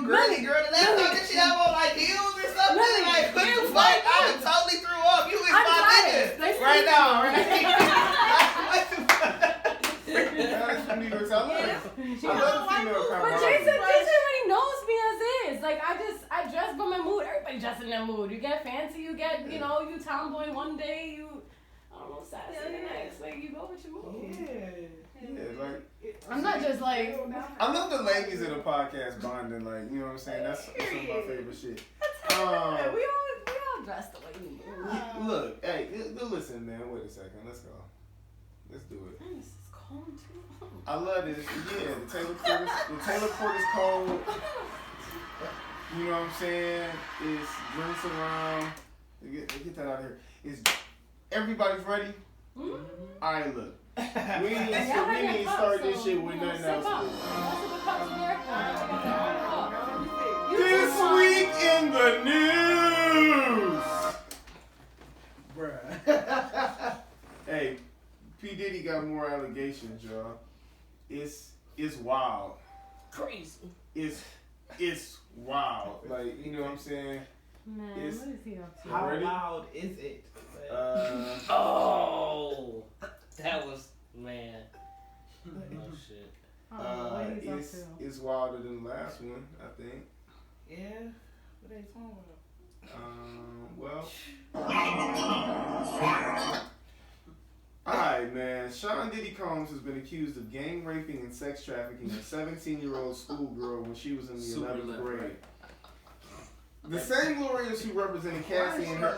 girly girl. The last time that she have on like heels or something. Like, what the fuck? I totally threw off. You is my nigga. Right now, right? What the fuck? That's from New York. I love female But Jason already knows me as is. Like I dress by my mood. Everybody dress in their mood. You get fancy. You get you tomboy one day. You I don't know sassy the next. Like you go with your mood. Yeah, like I'm not just like. I love the ladies in the podcast bonding. Like you know what I'm saying. That's some of my favorite shit. We all dress the way we move. Look, hey, listen, man. Wait a second. Let's go. Let's do it. Man, this is cold too. I love this. Yeah, the Taylor Porter's cold. You know what I'm saying? It's drinks around. Get that out of here. Is everybody's ready? Mm-hmm. All right, look. We ain't start this shit with nothing else. This week in the news. Bruh. Hey, P. Diddy got more allegations, y'all. It's wild. Crazy. It's wild. Like, you know what I'm saying? Man, what is he up to? How loud is it? Oh, that was man. Oh shit. It's wilder than the last one, I think. Yeah. What are they talking about? Alright, man. Sean Diddy Combs has been accused of gang raping and sex trafficking a 17-year-old schoolgirl when she was in the 11th grade. The same lawyers who represented Cassie and her.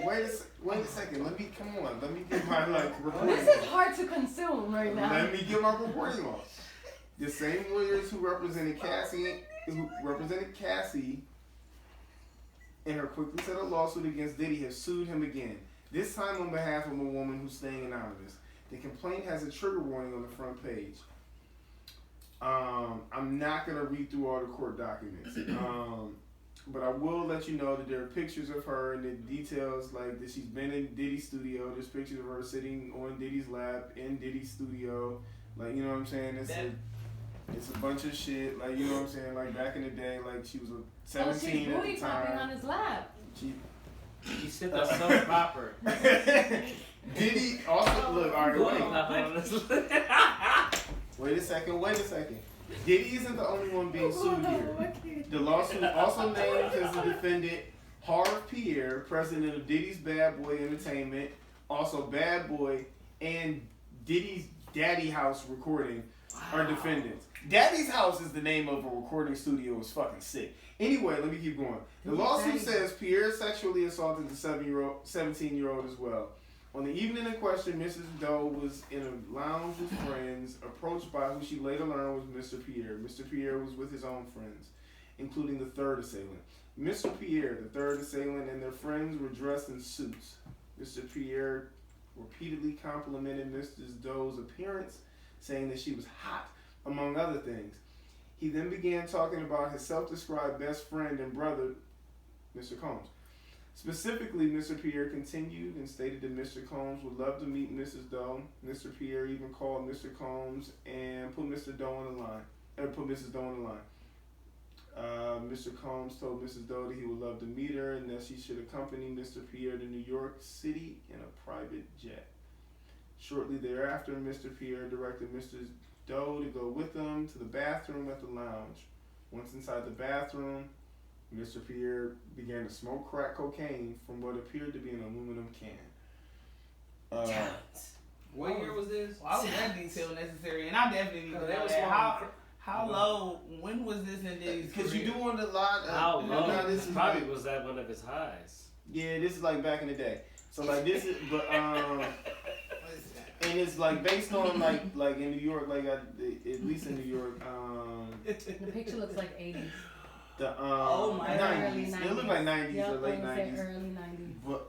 Wait a second. Let me get my reporting. This is hard to consume right now. Let me get my reporting on. The same lawyers who represented Cassie and her quickly settled lawsuit against Diddy have sued him again. This time on behalf of a woman who's staying anonymous. The complaint has a trigger warning on the front page. I'm not gonna read through all the court documents. But I will let you know that there are pictures of her and the details like that she's been in Diddy's studio. There's pictures of her sitting on Diddy's lap in Diddy's studio. Like, you know what I'm saying? It's a bunch of shit. Like, you know what I'm saying? Like, back in the day, like, she was 17 at the time. On his lap. She said the soap popper. Diddy also, look, alright, wait a second. Diddy isn't the only one being sued here. The lawsuit also named as the defendant Harv Pierre, president of Diddy's Bad Boy Entertainment, also Bad Boy, and Diddy's Daddy House Recording are defendants. Daddy's House is the name of a recording studio. It's fucking sick. Anyway, let me keep going. The lawsuit says Pierre sexually assaulted the 17-year-old as well. On the evening in question, Mrs. Doe was in a lounge with friends, approached by who she later learned was Mr. Pierre. Mr. Pierre was with his own friends, including the third assailant. Mr. Pierre, the third assailant, and their friends were dressed in suits. Mr. Pierre repeatedly complimented Mrs. Doe's appearance, saying that she was hot, among other things. He then began talking about his self-described best friend and brother, Mr. Combs. Specifically, Mr. Pierre continued and stated that Mr. Combs would love to meet Mrs. Doe. Mr. Pierre even called Mr. Combs and put Mrs. Doe on the line. Mr. Combs told Mrs. Doe that he would love to meet her and that she should accompany Mr. Pierre to New York City in a private jet. Shortly thereafter, Mr. Pierre directed Mr. Doe to go with him to the bathroom at the lounge. Once inside the bathroom, Mr. Pierre began to smoke crack cocaine from what appeared to be an aluminum can. What year was this? Why was that detail necessary? And I definitely need to know that. How low? When was this in Diddy's career? Because you doing a lot. How low? This probably was that one of his highs. Yeah, this is like back in the day. So like this is, but and it's like based on like in New York, like at least in New York. The picture looks like 80s. The oh my 90s. 90s. It looked like 90s yep, or late 90s. Early 90s. But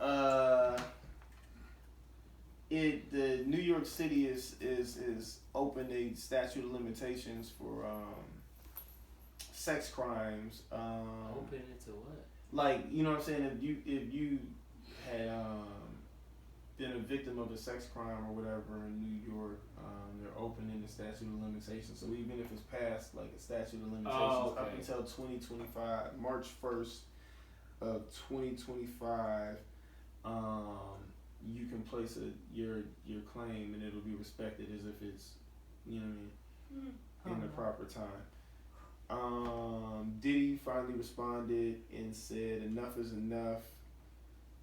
the New York City is opened a statute of limitations for sex crimes. Open it to what? Like, you know what I'm saying? If you had been a victim of a sex crime or whatever in New York, they're opening in the statute of limitations. So even if it's past like a statute of limitations up until 2025, March 1st of 2025, you can place your claim and it'll be respected as if it's, you know what I mean, in the proper time. Diddy finally responded and said enough is enough.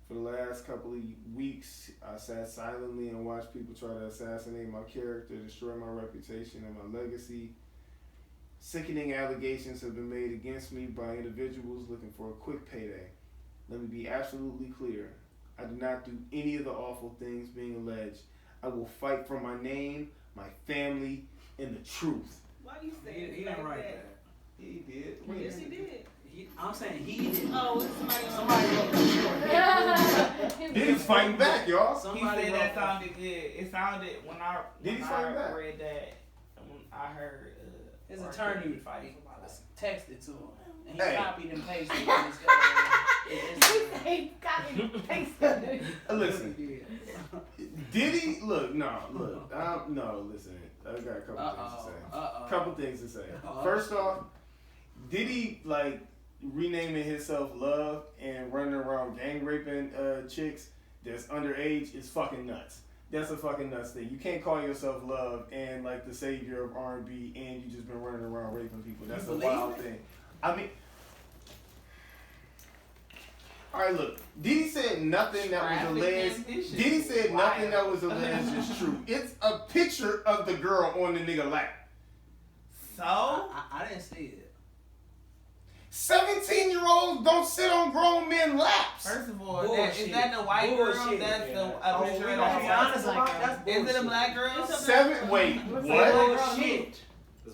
For the last couple of weeks, I sat silently and watched people try to assassinate my character, destroy my reputation and my legacy. Sickening allegations have been made against me by individuals looking for a quick payday. Let me be absolutely clear. I do not do any of the awful things being alleged. I will fight for my name, my family, and the truth. Why you say He didn't write that. He did. Yes, he did. I'm saying he did. Oh, it's Somebody wrote Diddy's fighting back, y'all. He Somebody said wrote that sounded good. It sounded when I read that. When I heard his R. attorney Kelly fighting. texted to him. And he Hey. copied and pasted He got me pasted. Listen, Diddy, look, no, listen. I got a couple things to say. First off, Diddy, like, renaming himself Love and running around gang raping chicks that's underage is fucking nuts. That's a fucking nuts thing. You can't call yourself Love and like the savior of R&B and you just been running around raping people. That's a wild thing. I mean, all right, look. Diddy said nothing that was alleged. Diddy said nothing that was alleged is true. It's a picture of the girl on the nigga lap. So I didn't see it. 17-year-olds don't sit on grown men laps. first of all, Bullshit. is that the white girl? Bullshit. That's the Oh, picture we of gonna be the honest about that's Is it a bullshit. black girl? Wait, what? Bullshit.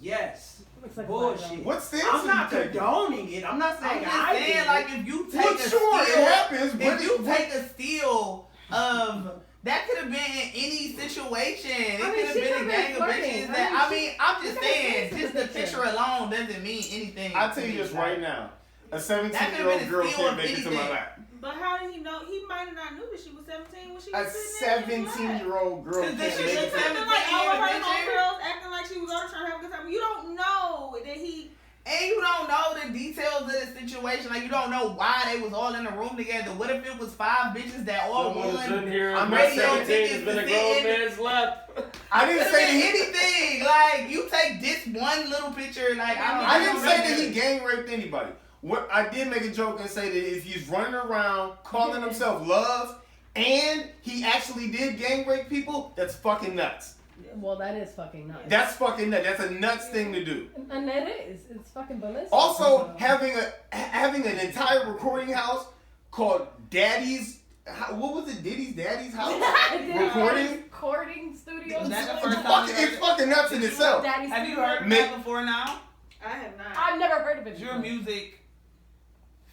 Yes. Looks like Bullshit. What stance I'm are not you taking? condoning it. I'm not I'm saying just I saying, did. like, if you take Well, a sure, steal, it happens, but if you take a steal of that could have been in any situation. It I mean, could have she been a could've gang been of flirting. bitches. I That mean, I'm just look at the saying, face of just the the picture. picture alone doesn't mean anything. I'll to tell you me. this right now. A That could've 17-year-old been a girl steal can't of make it to my anything. lap. But how did he know? He might have not knew that she was 17 when she A was sitting there. 17-year-old girl Cause can't this She make shit it was to acting like all of her 17 homegirls acting like she was on trying to have a good time. You don't know that he. And you don't know the details of the situation. Like, you don't know why they was all in the room together. What if it was 5 bitches that all Someone won? sitting here I'm I'm not not saying 17 tickets has been to a sit grown in- man's lap. I didn't Could've say been that anything. Like, you take this one little picture, like, I didn't say that he gang raped anybody. What I did make a joke and say that if he's running around calling himself Love and he actually did gang rape people, that's fucking nuts. Well, that is fucking nuts. That's fucking nuts. That's a nuts thing to do. And it is. It's fucking ballistic. Also, having an entire recording house called Daddy's. What was it? Diddy's Daddy's house recording. Recording studio. Was that the It's first time fucking, it's fucking nuts in itself. Daddy's Have you studio. heard that before now? I have not. I've never heard of it. Your before. music.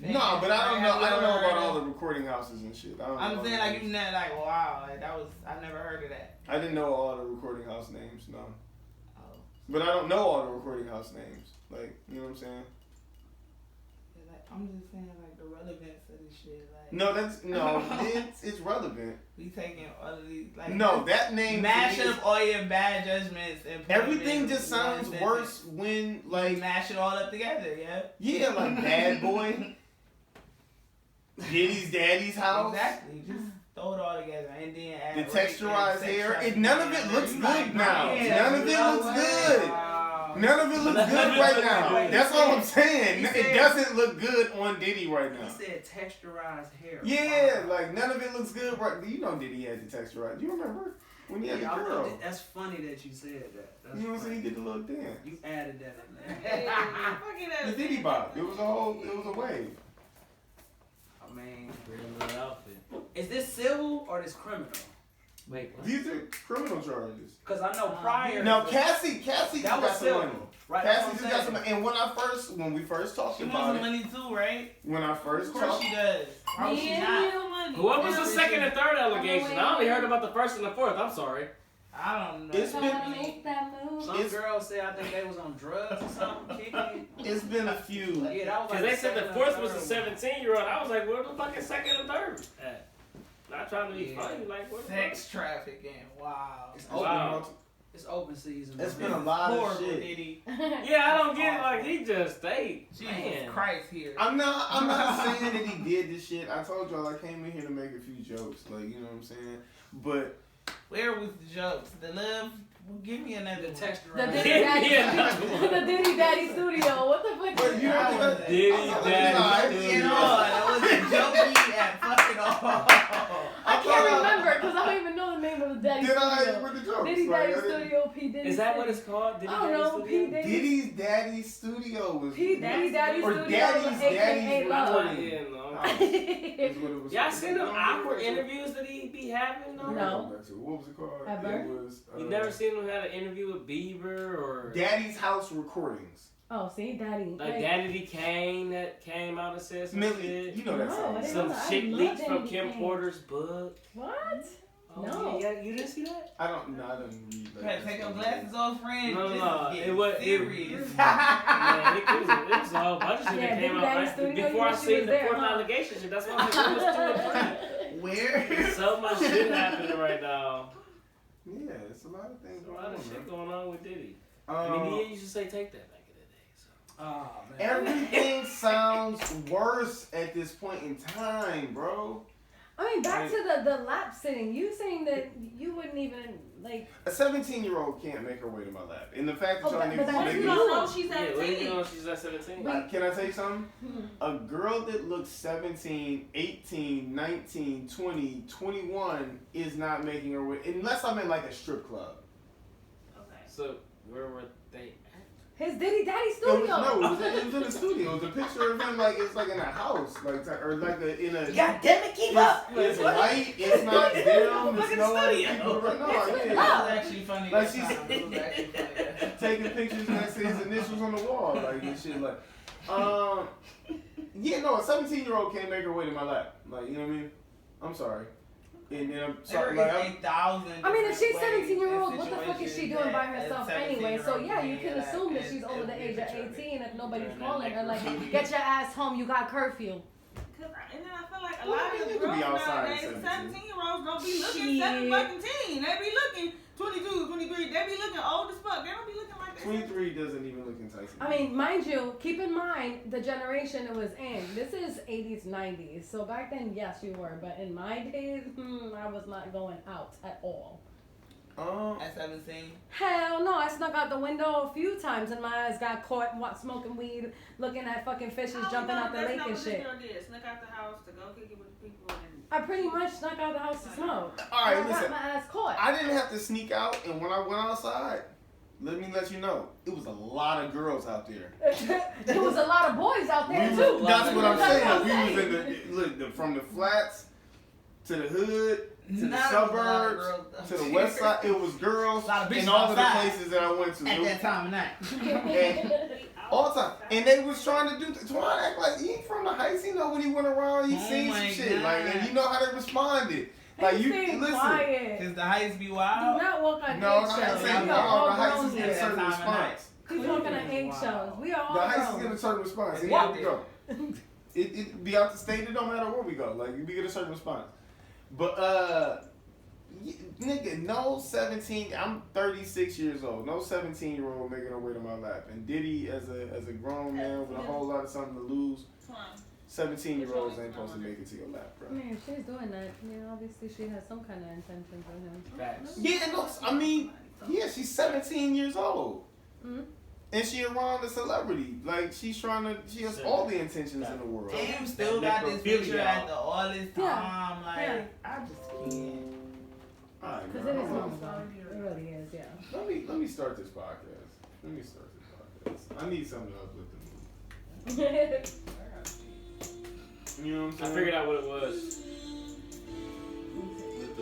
No, but I don't know. I don't know Have you about ever all the heard recording houses and shit. I don't of- know I'm all saying, the like, names. you know, like, wow, like, that was, I've never heard of that. I didn't know all the recording house names. No. Oh. But I don't know all the recording house names. Like, you know what I'm saying? Like, I'm just saying, like, the relevance of this shit. Like, No, it's relevant. we taking all of these, like, No, that name. mash to me is- up all your bad judgments and put them Everything in just one sounds sentence. worse when Like, like mash it all up together, yeah. yeah, like Bad Boy, Diddy's Daddy's house, Exactly. Just throw it all together and then add the rape texturized and sex hair. trafficking. None of it looks You good like, now. yeah, None of it no looks way. good. Wow. None of it looks good right now. That's all I'm saying. He It said- doesn't look good on Diddy right He now. said texturized hair. Yeah, Wow. like none of it looks good right. You know Diddy had the texturized. You remember when he had the Yeah, girl? that's funny that you said that. That's You know what I'm saying? He funny. did the little dance. You added that in Hey, there. fucking The up. Diddy bop. It was a wave. I mean, Real little outfit. is this civil or this criminal? Wait, what? These are criminal charges. Because I know prior. Now Cassie just that got was some money. civil, right? Cassie That's just what got I'm some saying. money. And when we first talked She wants about some it, money too, right? when I Of first course talked, she does. Why would she not? What was the second and third allegation? I only heard about the first and the fourth. I'm sorry. I don't know. It's been- Trying to make that move. Some girls say I think they was on drugs or something, kicking. it's been a few. Yeah, that was Because like they said the second or fourth was the third one. 17-year-old. I was like, where the fucking second and third at? Not trying to be Yeah. funny. Like, what the Sex trafficking. Wow. It's Wow. open. It's open season. It's bro. been a lot of Horrible, shit. Diddy. Yeah, I don't get it. Like, he just stayed. Jesus Man. Christ here. I'm not saying that he did this shit. I told y'all I came in here to make a few jokes, like, you know what I'm saying? But Where was the jokes? The love? Give me another The one. texture. The right Diddy there. Daddy, Yeah. the Diddy Daddy Studio. What the fuck? But is you that? don't think that- Diddy I Daddy didn't Get know. on. That was a jokey at fucking all. I can't remember because I don't even know the name of the Daddy Did I Studio. with the jokes? Diddy Like, Daddy I didn't- Studio, P Diddy. Is that what Studio. it's called? Diddy I don't Daddy know. Studio? P Diddy. Diddy's Daddy Studio was P Diddy Daddy or Studio, Daddy's aka Love. Recording. Yeah, no. Is what it was Y'all called. seen them awkward interviews that he be having? though? No. What was it called? Ever? It was. You never seen him have an interview with Bieber or Daddy's House Recordings. Oh, see, Daddy. like Daddy Kane that came out and said some Millie, shit. you know that No, song. I didn't Some know that. I shit love leaked from Daddy Kim Kane. Porter's book. What? Oh, No. Yeah, you didn't see that? I don't read You gotta take your glasses off, friend. No, This no, is it getting was- serious. Man, it was a whole bunch of shit Yeah, that came Big out Daddy right Studio, before I yeah, she seen was the there, fourth huh? allegation shit. That's why I said it was 2 and 3. Where? So much shit happening right now. Yeah, it's a lot of things There's a going lot on. of shit Man. going on with Diddy. I mean, Um, yeah, you should say take that back in the day. So. Oh man. everything sounds worse at this point in time, bro. I mean, back to the lap sitting. You saying that you wouldn't even like. A 17-year-old can't make her way to my lap, and the fact that Oh, y'all but niggas that's But make you it. don't know she's Yeah, what do you 17. know she's at 17? Can I tell you something? Hmm. A girl that looks 17, 18, 19, 20, 21 is not making her way, unless I'm in like a strip club. Okay. So, where were they His Diddy Daddy It Studio. was, no, it was in the studio. It was a picture of him like it's like in a house, like or like in a. God damn it, keep up. It's light. It's not dim. It's Fucking no other studio. people. No, That yeah. was actually funny. Like this she's- time. It was actually funny. Taking pictures next to his initials on the wall, like and shit. Like, yeah, no, a 17-year-old can't make her way to my lap. Like, you know what I mean? I'm sorry. And then I'm sorry. There Like, is I'm, 8,000 I mean, if she's different ways 17-year-old, and what the fuck is she situations doing by that herself a anyway? So 17-year-old yeah, you can can be assume that like, she's over the and age of be 18 if nobody's Yeah, calling her. Like, necklace. get your ass home. You got curfew. And then I feel like a Well, lot they of need the to be girls outside nowadays, at 17. 17-year-olds don't be looking Shit. 7 fucking teen. They be looking 22, 23. They be looking old as fuck. They don't be looking like that. 23 doesn't even look enticing. I mean, mind you, keep in mind the generation it was in. This is 80s, 90s. So back then, yes, you were. But in my days, I was not going out at all. At 17. Hell no, I snuck out the window a few times and my eyes got caught smoking weed, looking at fucking fishes Oh, jumping no, out the that's lake not and what this shit. girl did. Snuck out the house to go kick it with the people and I pretty much snuck out the house to smoke. All right, I got listen. my ass caught. I didn't have to sneak out, and when I went outside, let you know, it was a lot of girls out there. There was a lot of boys out there We too. was, that's what I'm That's saying. what I'm We was saying. in the look from the flats to the hood to the Not a lot of suburbs girls to the west side. It was girls A lot of bitches in all of the outside. places that I went to. At that time of night. And all the time, and they was trying to do. Twan act like he ain't from the heights. He know when he went around, he Oh seen my some shit. Like, and God. you know how they responded. Like you Stay listen. quiet. Cause the heights be Do wild. not walk on No, eggshells. I ain't saying Yeah, We no. are all The heights grown is getting a here. certain Time of response. He's walking on eggshells. We are all The heights is grown. getting a certain response. And Yeah. here we go. It be out the state. It don't matter where we go. Like we get a certain response. But nigga, no 17. I'm 36 years old. No 17-year-old making her way to my lap. And Diddy, as a grown man with a whole lot of something to lose, 17-year-olds ain't supposed to make it to your lap, I bro. mean, if she's doing that, obviously she has some kind of intention for him. Facts. Yeah, no, I mean, yeah, she's 17 years old. Mhm. And she around a celebrity. Like, she has all the intentions in the world. And you still got this picture after all this time. Like, I just can't. All right, Because bro, it is hold on. home, though. It really is, yeah. Let me start this podcast. I need something to uplift the mood. You know what I'm I saying? figured out what it was. With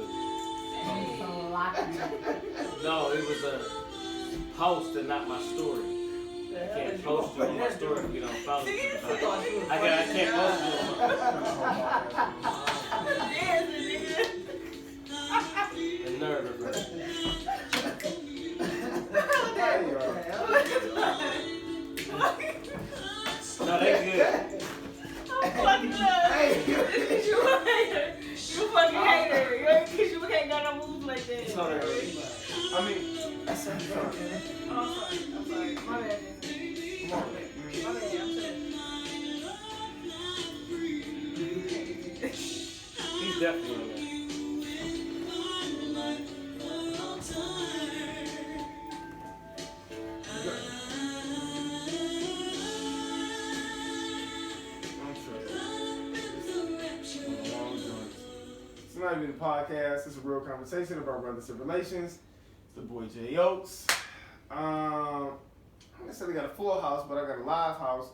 So locked. no, it was a post and not my story. I can't post it on my story if you don't follow me. I can't post it on my the nerve of it. No, they good. You a hater. You a fucking hater. You ain't cause you can't got no moves like It's that. not already. I mean, son. Oh, I'm sorry. My bad, Jason. Come on. My bad, I'm sorry. He's definitely on there. It's not even a podcast. It's a real conversation about brothers and relations. It's the boy Jay Oaks. I necessarily got a full house, but I got a live house.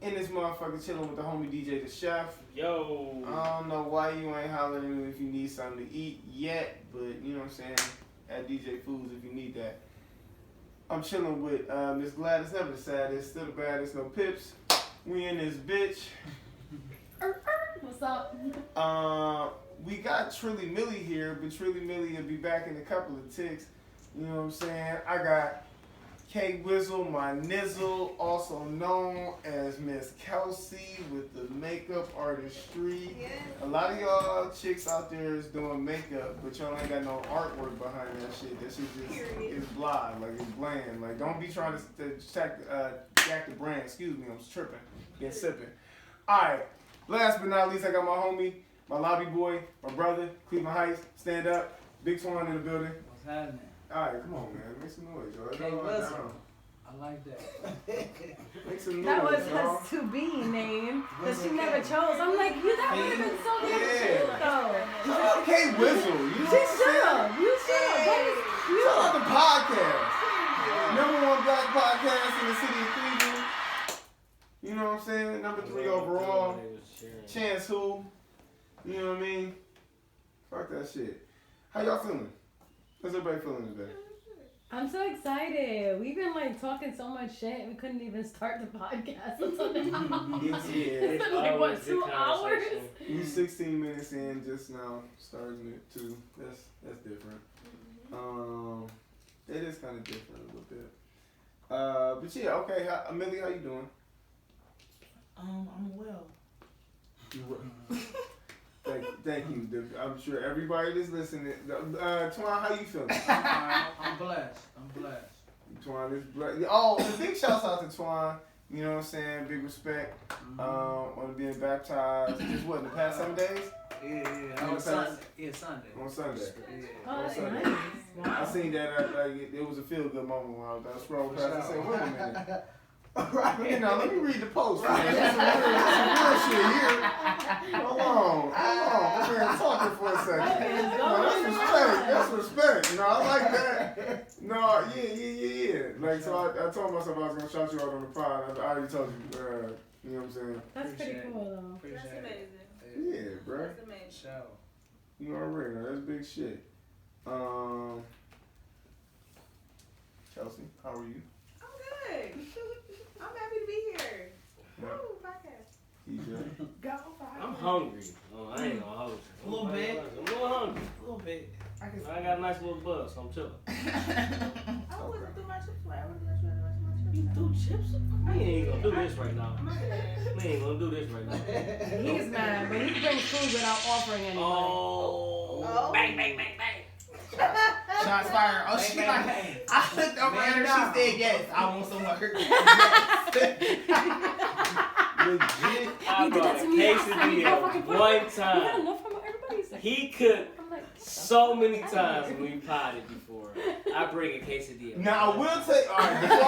In this motherfucker chilling with the homie DJ the Chef. Yo. I don't know why you ain't hollering at me if you need something to eat yet, but you know what I'm saying? At DJ Foods if you need that. I'm chilling with Miss Gladys, never the saddest, still the baddest, no pips. We in this bitch. What's up? We got Trilly Millie here, but Trilly Millie will be back in a couple of ticks. You know what I'm saying? I got K Wizzle, my nizzle, also known as Miss Kelsey with the makeup artistry. Yeah. A lot of y'all chicks out there is doing makeup, but y'all ain't got no artwork behind that shit. That shit just is blah, like it's bland. Like don't be trying to jack the brand. Excuse me, I'm tripping, getting sipping. All right. Last but not least, I got my homie, my lobby boy, my brother, Cleveland Heights. Stand up, Big Swan in the building. What's happening? All right, come on, man, make some noise, y'all. K Wizzle. I like that. Make some noise, That was y'all. his to-be name that she never chose. I'm like, that would have been so damn cute, though. Shout out K Wizzle. You know She what I'm should saying? have. You should have. That is cute. Shout out the podcast. #1 black podcast in the city of Cleveland. You know what I'm saying? Number 3 overall. Chance who? You know what I mean? Fuck that shit. How y'all feeling? How's everybody feeling today? I'm so excited. We've been like talking so much shit. We couldn't even start the podcast until now. It's been like what, 2 hours? We 16 minutes in just now, starting it too. That's different. It is kind of different a little bit. But yeah, okay. Millie, how you doing? I'm well. You well? Thank you. I'm sure everybody that's listening. Twan, how you feeling? I'm blessed. Twan is blessed. Oh, a big shout out to Twan. You know what I'm saying? Big respect on being baptized. Just what, in the past 7 days? Yeah. On Sunday. Yeah, Sunday. On Sunday. Yeah. Oh, that's Sunday. nice. I Wow. seen that. It was a feel good moment when I was scrolling past and said, wait a minute. Right, now let me read the post. Right. There's some real shit here. Hold on. I'm here talking for a second. No, that's respect. No, I like that. No, yeah. Like, so I told myself I was going to shout you out on the pod. I already told you, you know what I'm saying? That's pretty cool, though. That's amazing. Yeah, bro. That's amazing. Show. You already know, that's big shit. Chelsea, how are you? I'm good. I'm happy to be here. Yeah. Woo, podcast. TJ? Go. I'm hungry. Oh, I ain't gonna hold you. A little bit. I'm a little hungry. A little bit. I got a nice little buzz, so I'm chilling. I wasn't through my chips. I would let you have the rest of my chips. You do chips? We ain't gonna do this right now. I'm not bad. We ain't gonna do this right now. He's mad, but he brings food without offering anything. Oh. Bang. Shots fired. Oh, she like, I looked over at her. She said, yes, I want some work. Legit. I You did brought that a to me last time. You got quesadilla fucking one You got time. enough from everybody? He's like, He cooked I'm like, so many times when we potted before. I bring a quesadilla. Now I will tell you, alright, before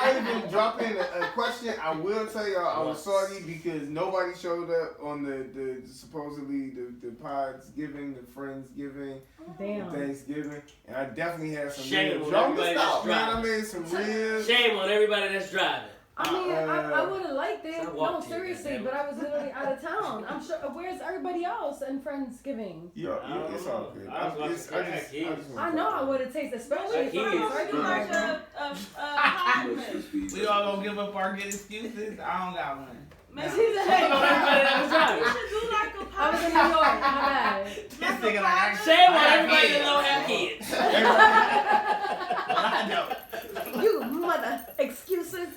I even drop in a question, I will tell y'all I was salty because nobody showed up on the supposedly the pods giving, the friends giving, damn. Thanksgiving, and I definitely had some Shame real. on Don't everybody stop, that's man. I driving. made some real. Shame on everybody that's driving. I mean, I would have liked it. I No, walked here, seriously, goddamn. but I was literally out of town. I'm sure. Where's everybody else in Friendsgiving? Yeah, it's all good. I know I would have tasted, especially if Like I kids. was Do like right a compliment. We all gonna give up our good excuses. I don't got one. Maybe She we said, Shame on everybody that was driving. should do like a I was in New York. My bad. This nigga like, Shame on I got everybody kids. that don't have kids. I know. You mother excuses.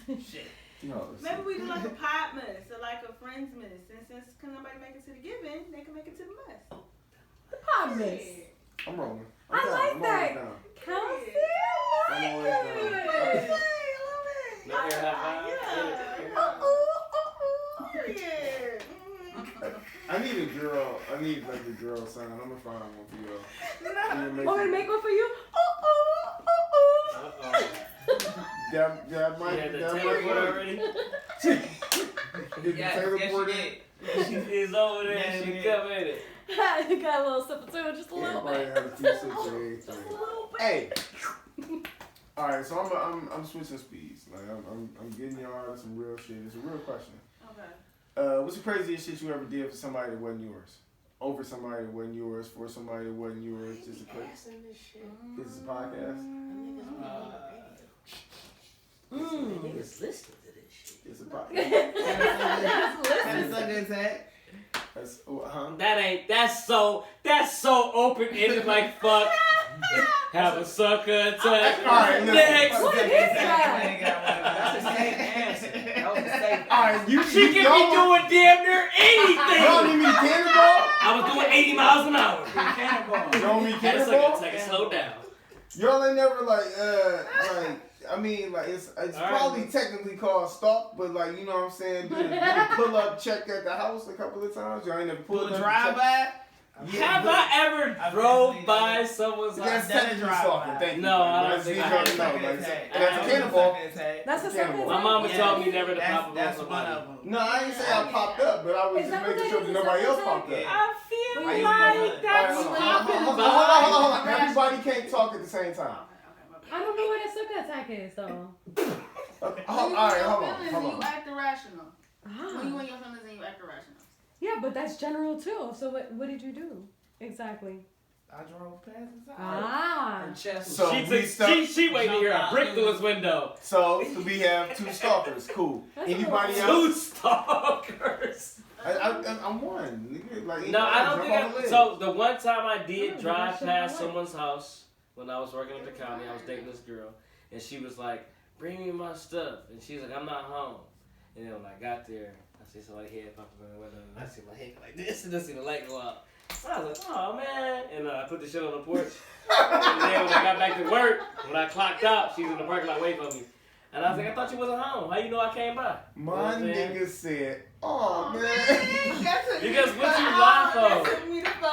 Shit. Maybe we do like a pot mess or like a friends mess. And since can nobody make it to the giving, they can make it to the mess. The pod mess. I'm rolling. I like that. I need like a girl sound. I'm gonna find one for y'all. Want me to make one for you? That might work already. Did the Taylor did? She's over there and she come in it. You got a little sip or two, just a little Everybody bit. had a few sips of everything. Hey. All right, so I'm switching speeds. Like I'm getting y'all some real shit. It's a real question. Okay. What's the craziest shit you ever did for somebody that wasn't yours? Over somebody that wasn't yours, for somebody that wasn't yours, just a quick. This is a podcast. Niggas listen to this shit. It's a podcast. That's a good tag. That's so open-ended like fuck. Have a sucker attack. Alright, next. What is that? That's a safe answer. That was a safe answer. Alright, She can be doing damn near anything. Y'all need me to cannonball? I was doing 80 miles an hour. Y'all want me to Had a cannonball? sucker attack and slow down. Y'all ain't never I mean, like it's probably technically called stalk, but like you know what I'm saying, do the pull up check at the house a couple of times. Y'all ain't never pulled up Drive by. Have I ever drove by someone's house? That's technically stalking. Thank you. No, I don't That's think I that's a cannonball. That's a Cannonball. My mama told me never to pop up on That's one somebody. of them. No, I ain't say I popped up, but I was Is just that what making that sure that is? nobody Is else that popped what up. I feel Wait, like that's Hold what on. Everybody can't talk at the same time. I don't know what a sucker attack is, though. Okay. All right, hold You on. act irrational. Ah. When you in your feelings and you act irrational. Yeah, but that's general, too. So what did you do? Exactly. I drove past his house. Ah. Her chest So she waited to hear a brick through his window. So we have two stalkers. Cool. That's Anybody a else? Two stalkers. I'm one. Nigga, like, No, I don't jump think off the ledge. so the one time I did Oh, drive that's past so someone's house when I was working at the county, I was dating this girl, and she was like, bring me my stuff. And she was like, I'm not home. And then when I got there, I see somebody head popping in the window, and I see my head like this, and I see the light go out. So I was like, oh man. And I put the shit on the porch. And then when I got back to work, when I clocked out, she was in the parking lot waiting for me. And I was like, I thought you wasn't home. How you know I came by? My You know what I'm saying? nigga said, oh man. Because what you lie for?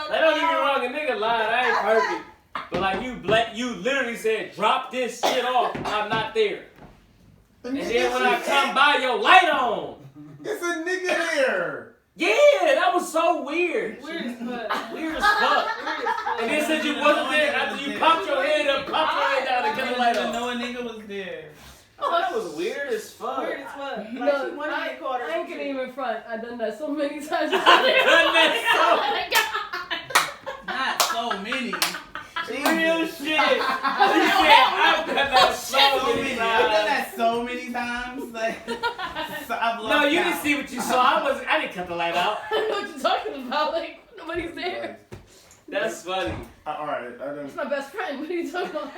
That don't get me wrong, a nigga lied. I ain't perfect. But like you literally said, drop this shit off. I'm not there. And then when I come by, your light on. It's a nigga there. Yeah, that was so weird. Weird as fuck. Weird as fuck. And then said you wasn't there after you popped your head up, popped your head down, and cut the light didn't off. know a nigga was there. Oh, that was weird as fuck. Weird as fuck. Like No, she wanted to get caught or I ain't gonna even front. I've done that so many times. I've done that Not so many. so real shit. She said, I've done that so many I've done times. that so many times. Like, so I've lost No, you count. didn't see what you saw. I didn't cut the light out. I don't know what you're talking about. Like, nobody's there. That's funny. Alright, It's my best friend. What are you talking about?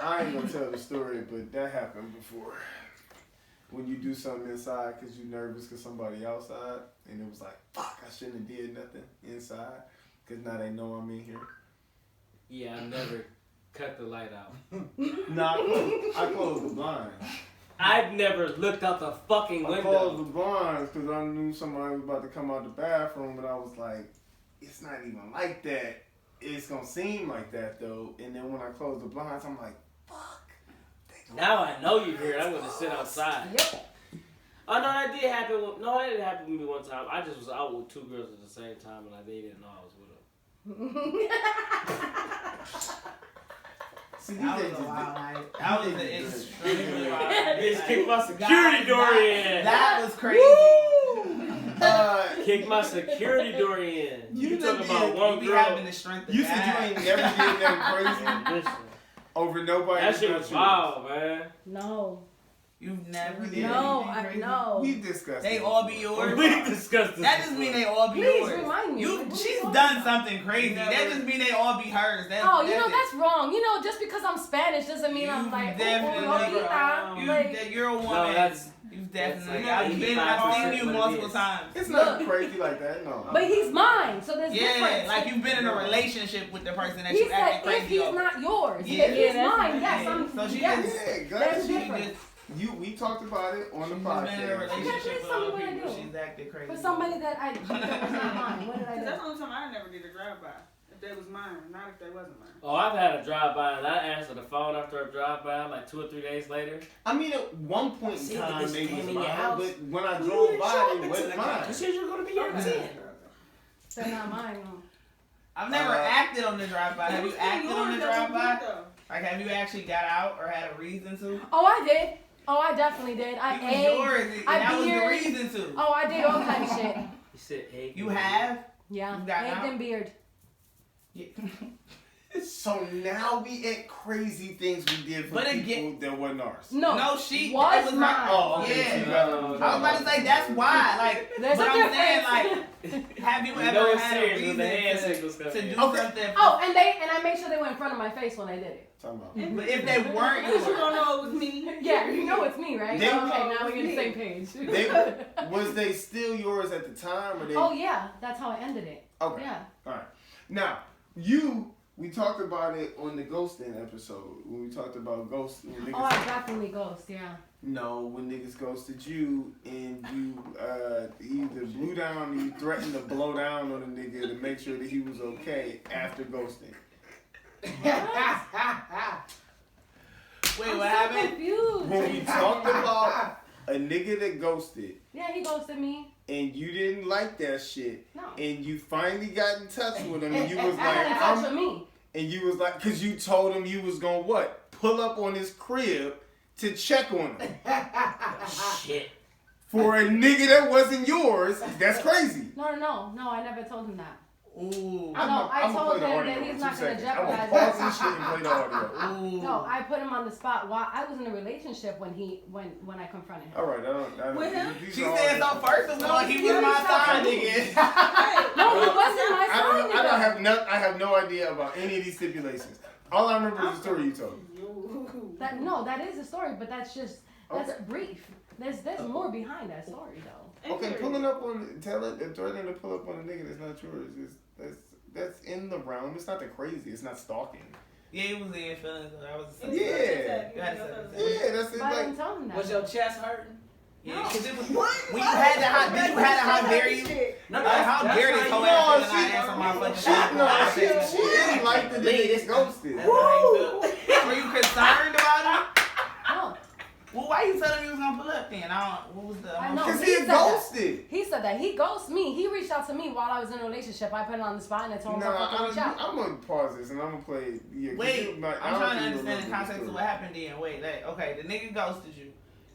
I ain't gonna tell the story, but that happened before. When you do something inside because you're nervous because somebody outside, and it was like, fuck, I shouldn't have did nothing inside because now they know I'm in here. Yeah, I never cut the light out. Nah, I closed the blinds. I've never looked out the fucking I closed window. the blinds because I knew somebody was about to come out the bathroom, but I was like, it's not even like that. It's gonna seem like that though. And then when I closed the blinds, I'm like, fuck. Now I know you're here. I'm gonna sit outside. Yep. Oh no, that did happen. No, that didn't happen to me one time. I just was out with two girls at the same time, and they didn't know I was with them. See, That was a wild night. That was an extremely wild night. Bitch kicked my security door in. That was crazy. Kicked my security door in. You talking about one You be girl? having the strength of You said you ain't never did nothing crazy Listen, over nobody. that shit but was you. wild, man. No. You've never did No, anything I crazy? no. We discussed They it all be before. yours. We discussed this. That just mean they all be Please yours. remind me. You, What are you she's talking done about? something crazy. That just mean they all be hers. Oh, you know, that's wrong. You know, just because I'm Spanish doesn't mean I'm You like, definitely- You're a woman. No, that's. You've definitely. That's like I've seen you 85% multiple what it times. It's not crazy like that, no. But he's mine, so there's Yeah, difference. like you've been in a relationship with the person that He you acting said crazy if he's over. not yours. Yeah. If he's Yeah, mine, that's yes, I'm. So she yes. just- Yeah, There's God, She difference. just we talked about it on the She's been in a podcast. relationship with Tell me other what I people. do. She's acting crazy. For somebody that that was not mine. What did I Cause that's do? the only time I never did a drive-by. If they was mine, not if they wasn't mine. Oh, I've had a drive-by and I answered the phone after a drive-by like 2 or 3 days later. I mean, at one point in See, time, this they came was in your mine, house. but when I drove by, they wasn't mine. You said you were going to be your 10. They're not mine. No. I've never acted on the drive-by. Have you acted on the drive-by? though. Like, have you actually got out or had a reason to? Oh, I did. Oh, I definitely did. I It was ate. yours, and I that was the beard. reason to. Oh, I did all kind of shit. You said egg. You have? Yeah, You got egg out? and beard. So now we at crazy things we did for But people again- that wasn't ours. No, No, she was that mine. Oh, okay. Yeah. So you got it on the I was drive-by. about to say that's why. Like, There's but a I'm saying difference. like, have you You ever know it's had a serious reason when the hand to signals come do in. Okay. something? Oh, and I made sure they were in front of my face when I did it. Talking about. But if they weren't At least you yours, don't know it was me. Yeah, you know it's me, right? They- Okay, now we're on the same page. Was they still yours at the time, or they? Oh yeah, that's how I ended it. Okay. Yeah. All right. Now, we talked about it on the ghosting episode when we talked about ghosting. When Oh, niggas, I definitely ghost. Yeah. no, when niggas ghosted you and you either blew down or you threatened to blow down on a nigga to make sure that he was okay after ghosting. wait, I'm what so happened? confused. When we talked about a nigga that ghosted Yeah, he ghosted me. and you didn't like that shit No. and you finally got in touch with him and you was I got in like, touch with me. and you was like, cause you told him you was gonna what? Pull up on his crib to check on him. Shit. For a nigga that wasn't yours, that's crazy. No, I never told him that. Ooh. I told play the him audio that in he's 2 not gonna seconds. I'm gonna jeopardize pause this shit and play the audio. Ooh. No, I put him on the spot while I was in a relationship when I confronted him. All right, I don't. With him? these She are all said so. different. First of all, he was my side nigga. No, he wasn't my side I don't nigga. I have no idea about any of these stipulations. All I remember is the story you told me. That is a story, but that's brief. There's more behind that story though. Okay, pulling up on threatening to pull up on a nigga that's not yours is that's in the realm. It's not that crazy. It's not stalking. Yeah, he was in feelings. I was. Yeah. You had to say Yeah, that's it. But I Like, didn't tell him that. Was your chest hurting? Yeah, because it was. When you had to, how dare you? No, Like, how dare this whole ass nigga not answer my fucking phone? she didn't like the nigga get ghosted. That's how you feel. Were you concerned about it? No. Well, why you telling me you was gonna pull up then? What was the? I know. Cause he he said that. ghosted. He said that. He ghosted me. He reached out to me while I was in a relationship. I put it on the spot and I told him No, to reach out. I'm gonna pause this and I'm gonna play. Yeah, 'cause Wait, you might- I I'm don't trying to think you understand the remember context of story. what happened then. Wait, okay, the nigga ghosted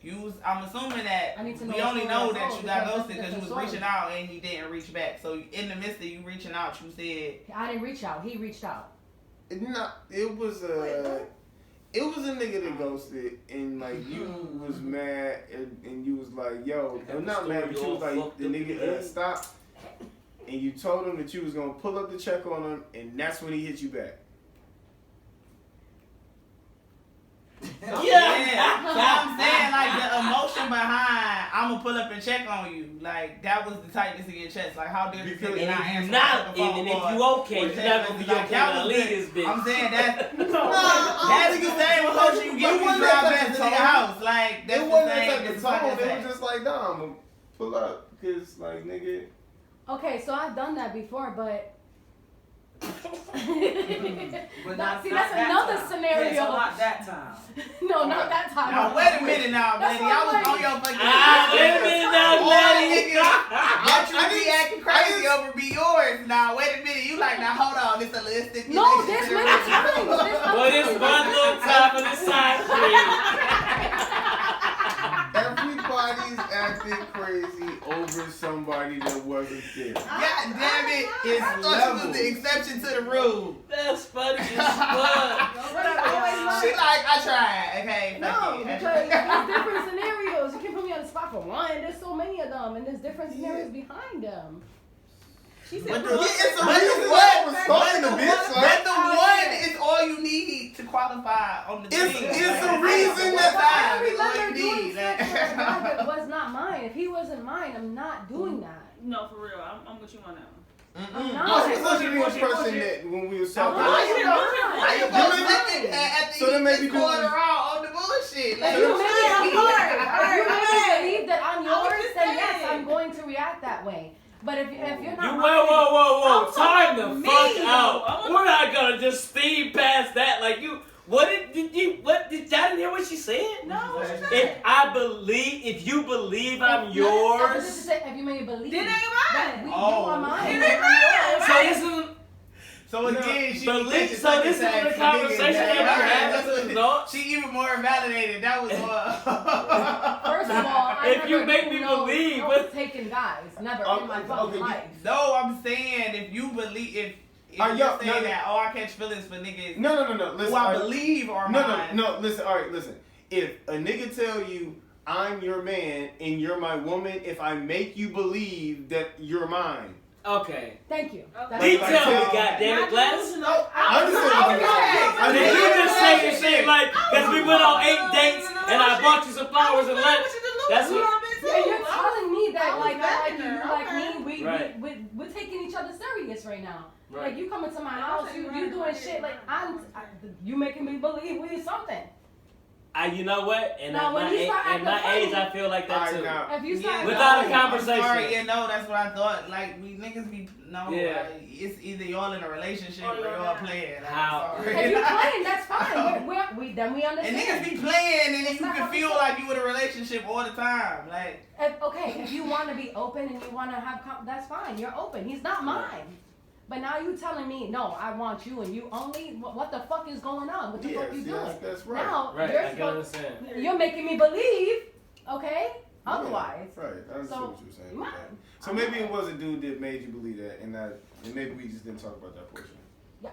you. I'm assuming that I need to know we the only story know as that whole you got because ghosted that's because you was different reaching story. out and he didn't reach back. So in the midst of you reaching out, you said, I didn't reach out. He reached out. It was a nigga that ghosted and like you was mad and you was like, yo, I'm not mad, but you was like, the nigga stop. And you told him that you was gonna pull up the check on him and that's when he hit you back. yeah. So I'm saying like the emotion behind I'm gonna pull up and check on you, like that was the tightness of your chest. Like how did Because- you not And answer if the not, fucking phone and if call you okay, or you're text not gonna be message? okay that to was leave good. this bitch. I'm saying that I that's don't the think it same was- emotion you get it when you wasn't drive that back to type the of tone. house. Like that's It the wasn't same. that type of it's tone. like It that. was just like, nah, I'm gonna pull up. Cause like nigga. Okay, so I've done that before, but. But See, that's another scenario. Yeah, so not that time. No, not that time. Now wait a minute now, That's lady. what I I'm was like. on your fucking Wait a minute now, All Letty. niggas want you to be acting crazy over be yours. Now wait a minute, you like now hold on, this a little stipulation. No, there's many times. Well, this one little time for the side screen. Everybody's acting crazy over somebody that wasn't there. God damn it, it's I thought you was the exception to the rule. That's funny as fuck. She like, I tried, okay, No, fuck it. because there's different scenarios. You can't put me on the spot for one. There's so many of them, and there's different scenarios behind them. She said, But the, it's a but reason the why I one, was but stalking the the bitch, one, son. but the one is all you need to qualify on the team. It's a Like, reason that's that- I all you remember doing need. stuff for a guy that was not mine. If he wasn't mine, I'm not doing that. no, for real. I'm with you on that one. I'm I not. was such a good person that when we were talking. Why you How you not? gonna slip it at the So then maybe East do- quarter on the bullshit? shit. If Like, you I'm make saying. me believe that I'm I was yours, just then yes, saying. I'm going to react that way. But if you're You not, whoa! Time the me, fuck though. out. We're not gonna just steam past that. Like you, what did you? What did y'all didn't hear what she said? No, what you If said? if you believe I'm If yours, you made me believe, Then ain't that right. you Oh. are mine. It ain't right. so this is. So again, she Believe, so this is the conversation that we're having. No, She even more validated. That was First of all, I If never you make me no believe, no taking guys, never in my fucking okay, life. No, I'm saying if you believe if Are you're y'all- saying no, that I catch feelings for niggas No. who Listen, I believe are mine. No. Listen. All right. Listen. If a nigga tell you I'm your man and you're my woman, if I make you believe that you're mine. okay. Thank you. Okay. Please Like, tell me, like, goddamn it, Gladys. delusional. I understand. Okay. Did you just saying shit like, because we went on 8 dates and I bought you some flowers and lunch? That's what. Yeah, you're telling me that I was like I like backing you, you her, like okay. me. Right. We're taking each other serious right now. Right. Like you coming to my house, you doing shit like you making me believe we something. You know what? And Now, at when my, you age, start at my acting age, funny- I feel like that too. If you start Without a no, conversation. I'm sorry, that's what I thought. Like we niggas be Yeah. like, it's either y'all in a relationship Or or you're y'all not. playing. Like, How? sorry. if you playing, that's fine. Then we And understand. niggas be playing, and then It's you not can how feel we like you in a relationship all the time. Like, If you want to be open and you want to have, that's fine. You're open. He's not mine. But now you telling me, no, I want you and you only. What the fuck is going on? What the fuck you doing? That's right. Now Right, you're I can supposed, understand. you're making me believe, okay? Otherwise, Yeah, right. I understand So, what you're saying. mine. So maybe it was a dude that made you believe that, and maybe we just didn't talk about that portion. yeah.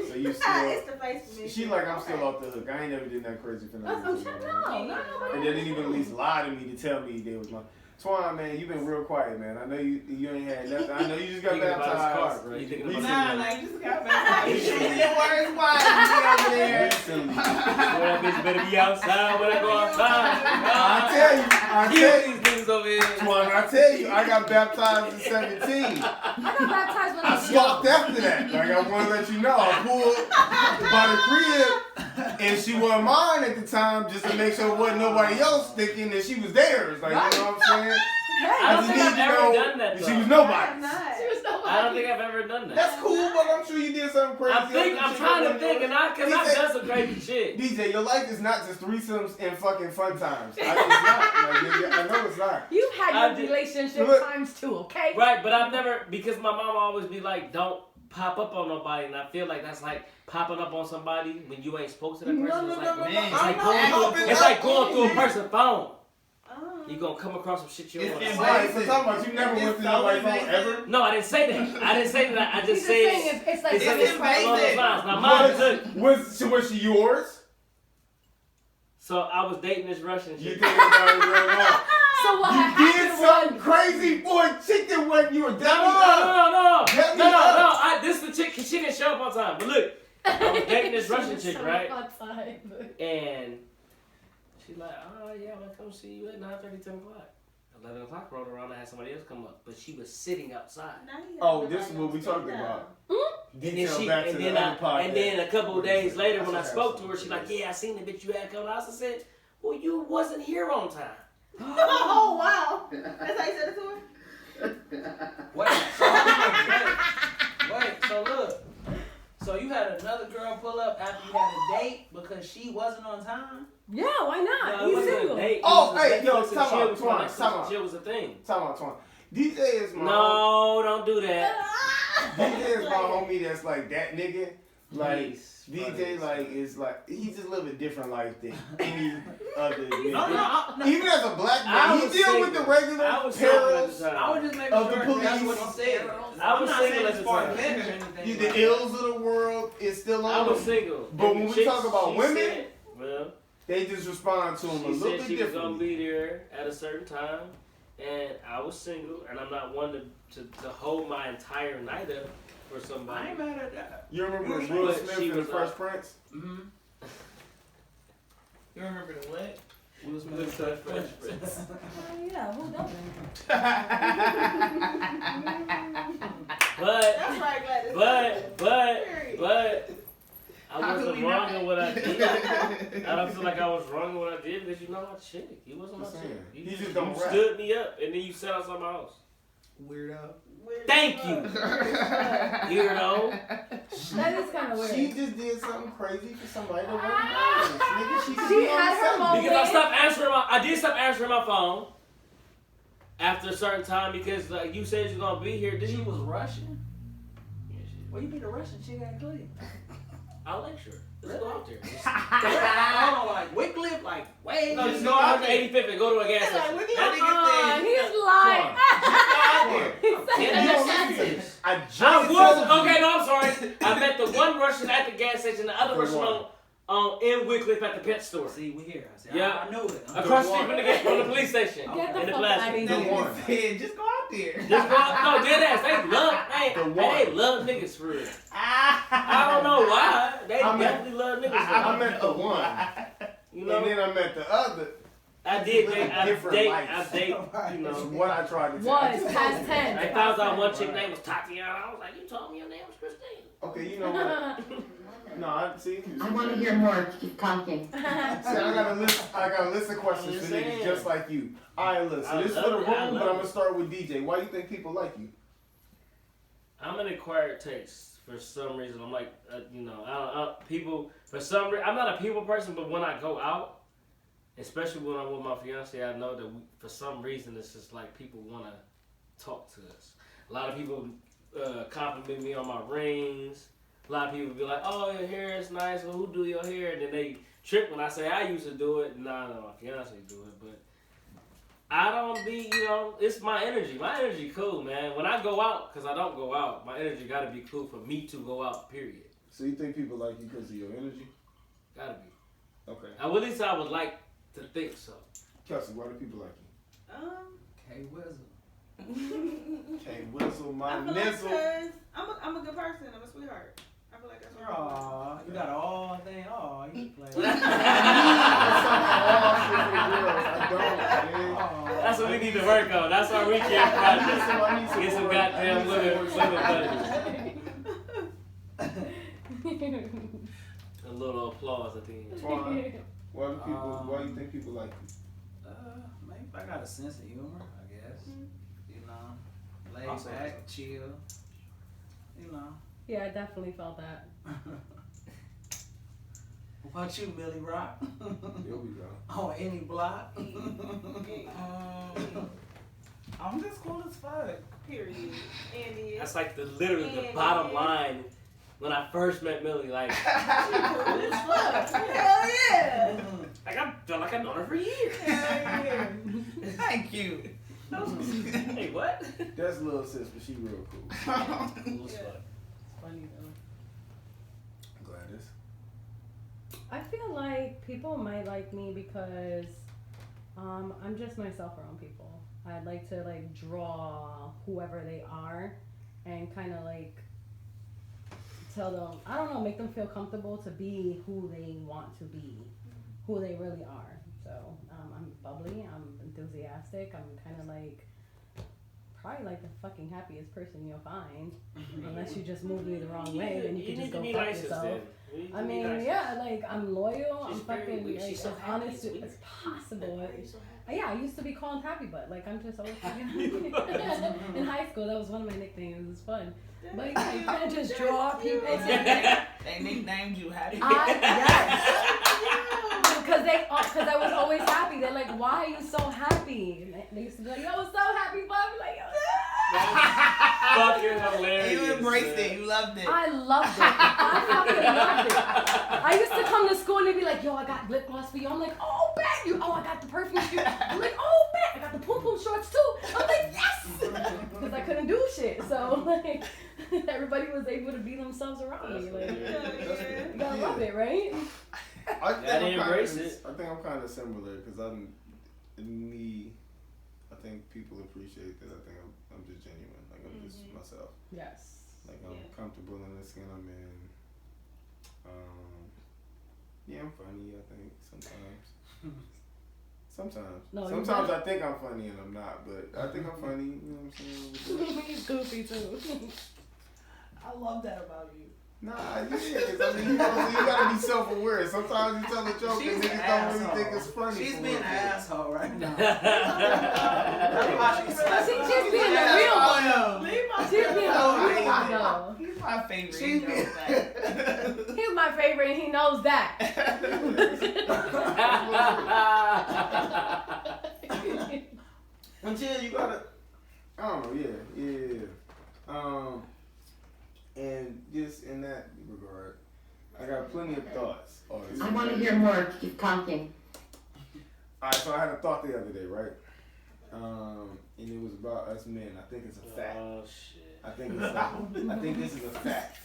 So you It's still. the face for me. She like I'm still off the hook. I ain't never did that crazy for I'm nothing. shut down. And they didn't even at least lie to me to tell me they was my. Twan, man, you been real quiet, man. I know you ain't had nothing. I know you just got Thinking about his baptized. car, right? You thinking Recently. about nah, like just got back. Your words wise over there. Recently. Boy, that bitch better be outside when I go outside. I tell you, Kill these niggas over here. Twan, I tell you, I got baptized at 17. I got baptized when I I was stalked young. after that. Like I want to let you know, I pulled by the crib, and she wasn't mine at the time, just to make sure there wasn't nobody else thinking that she was theirs. Like you know what I'm saying? I don't think I've ever done that, she though. was I'm nobody. not. She was so I don't think I've ever done that. That's cool, but I'm sure you did something crazy. I'm trying to think, and because I've done some crazy shit. DJ, your life is not just threesomes and fucking fun times. It's not. Like, I know it's not. You had I your did- relationship Look. times two, okay? Right, but I've never, because my mom always be like, don't pop up on nobody, and I feel like that's like popping up on somebody when you ain't supposed to that person. It's like going through a person's phone. You gonna come across some shit you don't want to It's say. Right, so talking about you never went through nobody's phone ever. No, I didn't say that. I didn't say that. I He's just just saying said it's like It's along those lines. Now, mine, Was she yours? so I was dating this Russian You chick. think about it real wrong. So what You did happened something was crazy for a chick that wasn't you. No. Get me up. This is the chick. She didn't show up on time. But look, I was dating this Russian chick, right? And she's like, oh yeah, I'm gonna come see you at 9:30, 10 o'clock. 11 o'clock rolled around, I had somebody else come up, but she was sitting outside. Oh, this is what we talking about. And then, Detail back to the other and then a couple of days later, when I That's spoke to her, what she's like, yeah, I seen the bitch you had come out. I said, well, you wasn't here on time. Oh wow! That's how you said it to her. Wait, so look. So you had another girl pull up after you had a date because she wasn't on time? Yeah, why not? No, it He's wasn't a single. date. Oh, It was hey, a yo, Netflix and time chill out, was time fun. out, Netflix time and out. chill was a thing. Twan. DJ is my No, don't do that. DJ is my homie that's like that nigga. Like Please, DJ please. like is like he just live a different life than any other nigga. No. Even as a black I man, he was deal with the single. regular I was single at perils. the time. I was just making Of the sure that's police. what you said. I was I'm not single saying at as the far time. as men or anything. You, the like- ills of the world is still I on was him. single. But And when we she- talk about she women, said, well, they just respond to him a she little said bit she was gonna differently. be there at a certain time, and I was single, and I'm not one to hold my entire night up for I somebody. ain't mad at that. You remember But Will she Smith in The was, Fresh Prince? Mm-hmm. You remember the what? Will Smith, Fresh Prince. Oh, yeah, who doesn't? But That's right, Gladys. Period. but I How wasn't could we wrong not? in what I did. I don't feel like I was wrong in what I did because you know my chick. He wasn't my Just chick. saying. You He just just don't rap. stood me up and then you sat outside my house. Weirdo. Thank you. Weirdo. That is kind of weird. She just did something crazy for somebody that wasn't nice. Nigga, she could She be on had her the moment. Because I did stop answering my phone after a certain time because like you said you're gonna be here. Did She you? was Russian. Yeah, shit. Well, you meet a Russian chick at Cleveland. I'll lecture. Let's go out there. Hold on, like Wycliffe, like way. No, just go out to 85th and go to a gas Like, station. what do you He's niggas lying. I I just was okay. No, I'm sorry. I met the one Russian at the gas station, the other Russian in Wycliffe at the pet store. See, we here. I said, Yeah. I know it. Across the street from the police station. Get the in the fuck plaza. out of The here. one. said, just go out there. Just go out, no, dead ass. They love niggas for real. I don't know why. They definitely love niggas for I real. met the one, You and know, then I met the other. I did Living date, I different date, lives. you That's know. what I tried to tell. Was past tense. I found out one chick name was Tatiana. I was like, you told me your name was Christine. Okay, you know what? No, I want to hear more. Keep talking. See, I got a list of questions I'm for just niggas saying. just like you. Alright, look, so I this is love for the it, I room, love but I'm it. gonna start with DJ. Why you think people like you? I'm an acquired taste for some reason. I'm like, you know, people, for some reason, I'm not a people person, but when I go out, especially when I'm with my fiance, I know that for some reason it's just like people want to talk to us. A lot of people compliment me on my rings. A lot of people be like, oh, your hair is nice. Well, who do your hair? And then they trip when I say I used to do it. Nah, no, my fiance do it. But I don't be, you know, it's my energy. My energy cool, man. When I go out, because I don't go out, my energy got to be cool for me to go out, period. So you think people like you because of your energy? Got to be. Okay. At least I would like to think so. Kelsey, why do people like you? K Wizzle. K Whistle, my I feel like nizzle. 'cause I'm a good person. I'm a sweetheart. I feel like that's what Aw, you got all thing. Aw, you play. That's what we need to work on. That's our weekend project. Get some goddamn women buddies. A little applause at the end. Why do you think people like you? Maybe I got a sense of humor, I guess. You know, laid Also, back, chill. You know. Yeah, I definitely felt that. What about you, Millie Rock? There we go. On any block? I'm just cool as fuck. Period. Andy is. That's like literally the bottom line. When I first met Millie, like, Hell yeah. like I felt like I've known her for years. Hell yeah. Thank you. Hey, what? That's little sis, but she real cool. Cool as fuck. Funny though. Gladys. I feel like people might like me because I'm just myself around people. I'd like to like draw whoever they are and kind of like tell them, I don't know, make them feel comfortable to be who they want to be, who they really are. So I'm bubbly, I'm enthusiastic, I'm kind of like probably like the fucking happiest person you'll find, unless you just move me the wrong way, then you can just go fuck yourself. I mean, yeah, like I'm loyal, I'm fucking like as honest as possible. Yeah, I used to be called Happy Butt. Like I'm just always fucking in high school. That was one of my nicknames. It was fun. But yeah, you can't just draw people. They nicknamed you Happy. Yes. Because I was always happy. They're like, why are you so happy? And they used to be like, yo, I was so happy, but I'd be like, yo. Fucking hilarious. You embraced it. You loved it. I loved it. I fucking loved it. I used to come to school and they'd be like, yo, I got lip gloss for you. I'm like, oh, bet. I got the perfume for you. I'm like, oh, bet. I got the pom pom shorts too. I'm like, yes. Because I couldn't do shit. So, like, everybody was able to be themselves around me. Like, you gotta love it, right? I embrace it. I think I'm kind of similar because I think people appreciate that. I think I'm just genuine. Like I'm just myself. Yes. Like I'm comfortable in the skin I'm in. Yeah, I'm funny. I think sometimes. No, sometimes I think I'm funny and I'm not, but I think I'm funny. You know what I'm saying? He's goofy too. I love that about you. Nah, you is. I mean, you gotta be self-aware. Sometimes you tell a joke and niggas don't really think it's funny. She's being an asshole right now. She's being a real one though. She's being a real one though. He's my favorite. She's being... He's my favorite and he knows that. Until you gotta... I don't know, yeah. And just in that regard, I got plenty of thoughts. I want to hear more. Keep talking. Alright, so I had a thought the other day, right? And it was about us men. I think it's a fact. Oh shit. I think this is a fact.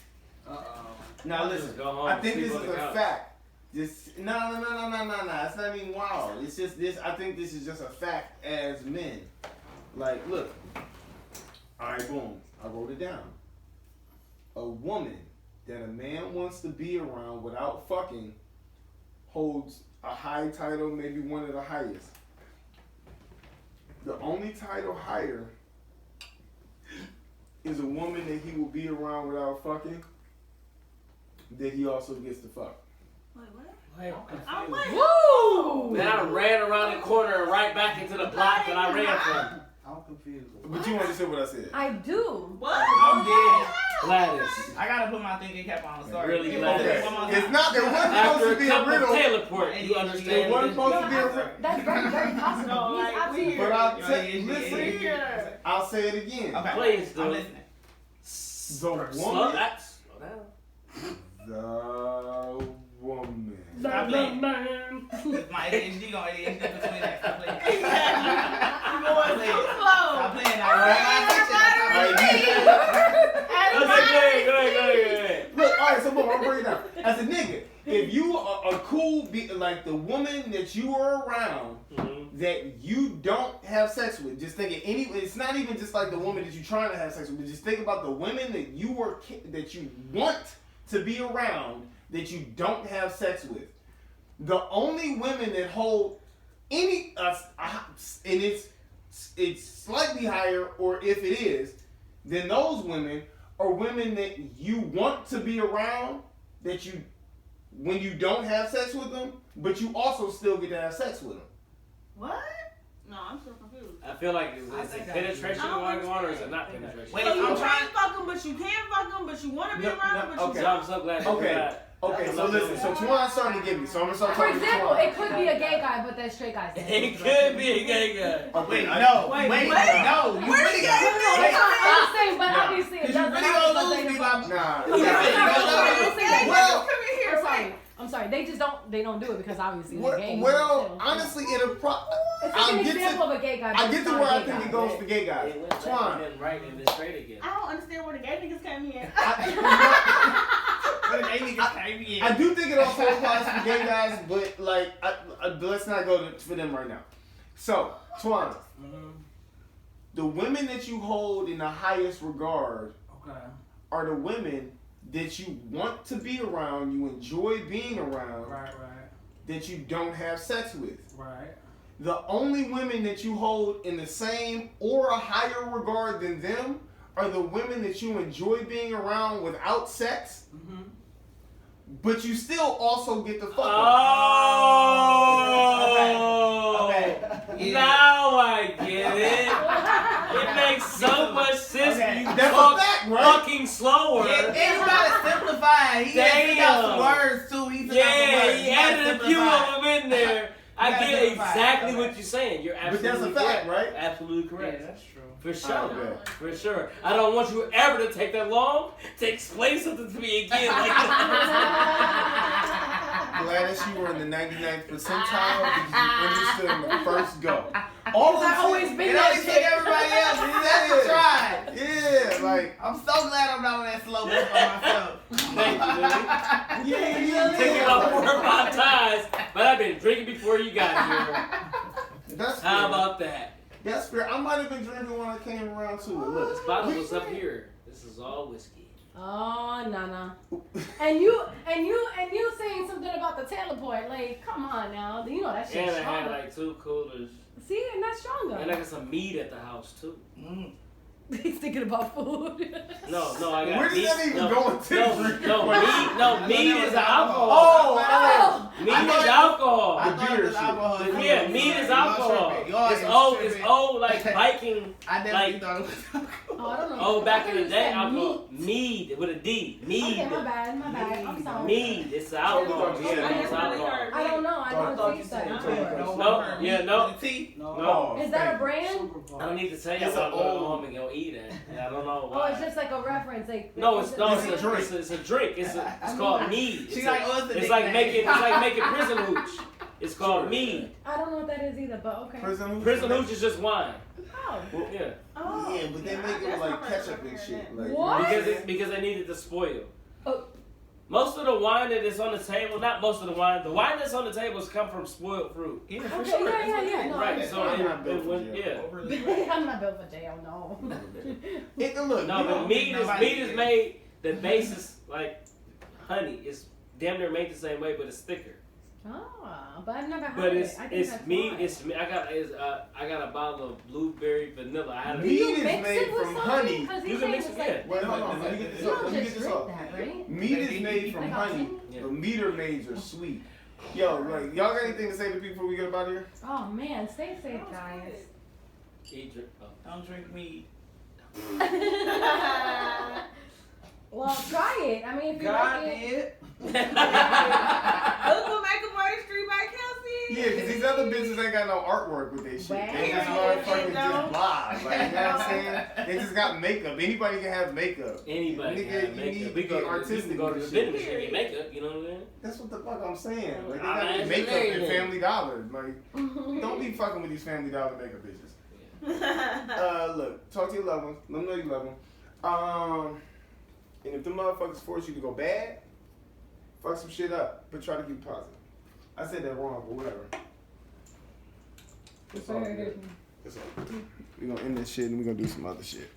Now listen, Go home I and think sleep this on is the a couch. fact. Just no. It's not even wild. It's just this. I think this is just a fact as men. Like, look. All right, boom. I wrote it down. A woman that a man wants to be around without fucking holds a high title, maybe one of the highest. The only title higher is a woman that he will be around without fucking, that he also gets to fuck. Wait, what? Wait, I'm like, Woo! then I ran around the corner and right back into the block that I ran from. I'm confused. But you understand what I said? I do. what? I'm dead. Gladys. I gotta put my thinking cap on. Sorry. Really Okay. Gladys. One more It's time. not. It wasn't supposed After to a be a cup of riddle. Taylorport, you It understand wasn't this? supposed to be a riddle. That's very, very possible. No, He's like, absolutely weird. But I'll Yeah, listen. Weird. I'll say it again. Okay. Please do. I'm listening. Slow woman- down. Slow down. The woman. Stop playing. man. With my ADHD going ADHD between that. Stop playing. Going too slow. Stop playing. All right, Go ahead. Look, all right, so boom, I'll break it down. As a nigga, if you are a cool, like the woman that you are around that you don't have sex with, just think of any. It's not even just like the woman that you're trying to have sex with, but just think about the women that you want to be around that you don't have sex with. The only women that hold any, and it's slightly higher, or if it is, then those women are women that you want to be around, that you, when you don't have sex with them, but you also still get to have sex with them. What? No, I'm so confused. I feel like is it penetration going on or is it not Wait, penetration? Wait, so you I'm can't trying- fuck them, but you can fuck them, but you want to be No, around no, them, but okay. you So don't. I'm so glad you Okay. forgot. Okay, so listen, so Twan's starting to get me, so I'm gonna start For talking to example, Twan. it could be a gay guy, but that straight guy. It could be a gay guy. Okay, Wait, I- no. Wait, Wait, what? no. You Where really did got you it. go? Wait, I'm just saying, but Nah. obviously it Cause you doesn't really happen gonna because lose they me don't- by... Nah. I'm sorry. They just don't do it because obviously it's gay. Well, honestly, it's an example of a gay guy. I but get it's to not where a I gay think guy. it goes for gay guys. It went left Twan. and then right and then straight again. I don't understand where the gay niggas came in. I do think it also applies to gay guys, but like, let's not go for them right now. So, Twan, the women that you hold in the highest regard Okay. are the women that you want to be around, you enjoy being around, Right. that you don't have sex with. Right. The only women that you hold in the same or a higher regard than them are the women that you enjoy being around without sex, but you still also get to fuck them. Oh, Okay. Yeah. Now I get it. It makes so much sense when you That's a talk fact, right? fucking slower. And you gotta simplify it. He took out some words too. He took out some Yeah, words. he You gotta added a few simplify of them in there. I You gotta get simplify it. exactly Okay. what you're saying. You're But absolutely that's a fact, correct. right? Absolutely Yeah, correct. that's true. For sure. Okay. For sure. I don't want you ever to take that long to explain something to me again like that. Gladys, you were in the 99th percentile because you understood in the first go. All I've always been It that only took shit. everybody else. He said he tried. Yeah, like, I'm so glad I'm not on that slow bus by myself. Thank you, Lily. Taking about 4 or 5 times, but I've been drinking before you got here. that's fair. How about that? That's fair. I might have been drinking when I came around to it. Look, This bottle was up here. This is all whiskey. Oh, Nana. And you saying something about the Taylor Point. Like, come on now. You know that shit's And I had stronger. like 2 coolers. See, and that's stronger. And I got some meat at the house too. He's thinking about food. No, I got Where did meat. that even no, go into meat is alcohol. Oh, Meat is alcohol. I thought it was alcohol. Yeah, meat is alcohol. It's old like Viking. I definitely thought it was alcohol. Oh, I don't know. Oh, back in the You day, said alcohol. meat. Mead with a D. Mead. Okay, my bad. I'm sorry. Mead. It's alcohol. Yeah, Yeah, it's I alcohol. heard I don't know. I Thought don't you taste that. said before. No, yeah, no. No. Is that a brand? I don't need to tell you It's about an going old- home and go eat it. I don't know Oh, why. it's just like a reference. Like No, it's a a drink. It's a drink. It's called mead. She's It's like, oh, it's a It's like nickname. making prison hooch. It's called mead. I don't know what that is either, but okay. Prison Prison hooch is just wine. Oh. Yeah. Oh. Yeah, but they make it with like ketchup and shit. Like, What? Because they needed to spoil. Oh. Most of the wine that is on the table, not most of the wine that's on the tables come from spoiled fruit. Yeah, for Okay, sure. yeah. No, Right, I so I'm it, not built it for went, jail. yeah. I'm not built for jail, no. Look, No, you but don't meat think is nobody- made, the base is like honey. It's damn near made the same way, but it's thicker. Oh, but I've never had But it. it's I think that's meat. why. It's I got a bottle of blueberry vanilla. I had a Meat You is mix made it with from something? honey. 'Cause You he's can saying mix it's it, like, yeah. Wait, hold on. Let me get you this don't off. Let me just get this drink off. that, right? Meat is made from Like honey. Yeah. The meter maids are sweet. Yo, like, y'all got anything to say to people before we get up out of here? Oh man, stay safe, guys. Eat your, Don't drink meat. Well, try it. I mean, if you God like it. did. Look what Michael Artistry by Kelsey. Yeah, because these other bitches ain't got no artwork with their shit. They just Well, motherfucking no. just blah. Like, you know what I'm saying? They just got makeup. Anybody can have makeup. Anybody Nigga, can have you makeup. need We to be go artistic to go to with the shit. vending machine and get makeup. You know what I'm saying? That's what the fuck I'm saying. Like, they I'm got asking makeup at you. Family Dollar. Like, don't be fucking with these Family Dollar makeup bitches. Look, talk to your loved ones. Let them know you love them. And if the motherfuckers force you to go bad, fuck some shit up, but try to keep positive. I said that wrong, but whatever. It's all good. It's all good. We're gonna end this shit and we're gonna do some other shit.